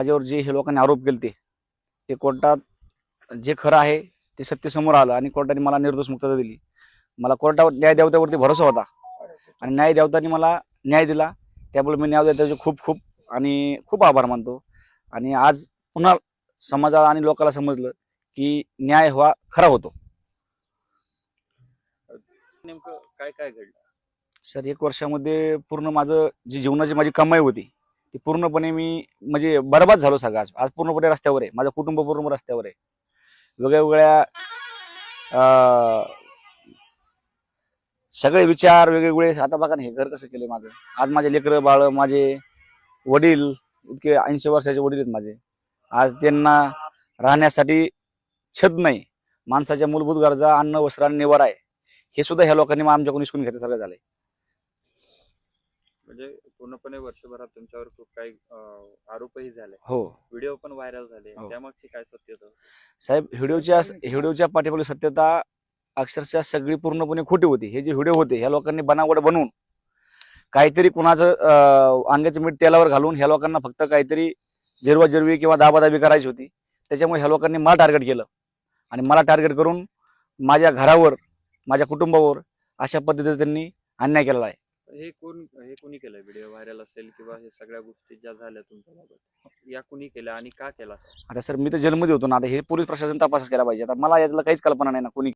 माझ्यावर जे हे लोकांनी आरोप केले ते कोर्टात जे खरं आहे ते सत्य समोर आलं आणि कोर्टाने मला निर्दोष मुक्तता दिली. मला कोर्टावर न्याय देवतेवरती भरोसा होता आणि न्याय देवतांनी मला न्याय दिला. त्यामुळे मी न्याय देवताचे खूप खूप आणि खूप आभार मानतो. आणि आज पुन्हा समाजाला आणि लोकांना समजलं की न्याय हा खरा होतो. नेमकं काय काय घडलं? सर 1 वर्षामध्ये पूर्ण माझं जी जीवनाची माझी कमाई होती ती पूर्णपणे मी म्हणजे बरबाद झालो सगळं. आज पूर्णपणे रस्त्यावर आहे. माझं कुटुंब पूर्ण रस्त्यावर आहे. वेगवेगळ्या सगळे विचार वेगवेगळे. आता बघा ना हे घर कसं केलंय माझं. आज माझे लेकरं बाळ माझे वडील इतके 80 वर्षाचे वडील आहेत माझे. आज त्यांना राहण्यासाठी छत नाही. माणसाच्या मूलभूत गरजा अन्न वस्त्र आणि निवारा आहे हे सुद्धा ह्या लोकांनी आमच्याकडून हिसकून घेतल्यासारखं झालंय. म्हणजे पूर्णपणे वर्षभरात तुमच्यावर खूप काही आरोपही झाले. हो व्हिडिओ पण व्हायरल झाले. हो. त्यामागची काय सत्य होतं? साहेब व्हिडिओच्या पाठीमागची सत्यता अक्षरशः सगळी पूर्णपणे खोटी होती. हे जे व्हिडिओ होते ह्या लोकांनी बनावट बनवून काहीतरी कुणाचं अंगाचं मीठ तेलावर घालून ह्या लोकांना फक्त काहीतरी जिरवाजिरवी किंवा दाबादाबी करायची होती. त्याच्यामुळे ह्या लोकांनी मला टार्गेट केलं आणि मला टार्गेट करून माझ्या घरावर माझ्या कुटुंबावर अशा पद्धतीने त्यांनी अन्याय केलेला आहे. हे कोणी केलं? व्हिडिओ व्हायरल असेल किंवा हे सगळ्या गोष्टी ज्या झाल्या तुमच्याबाबत या कुणी केल्या आणि का केला? आता सर मी तर जेलमध्ये होतो ना. आता हे पोलीस प्रशासन तपास केला पाहिजे. आता मला यातलं काहीच कल्पना नाही ना कोणी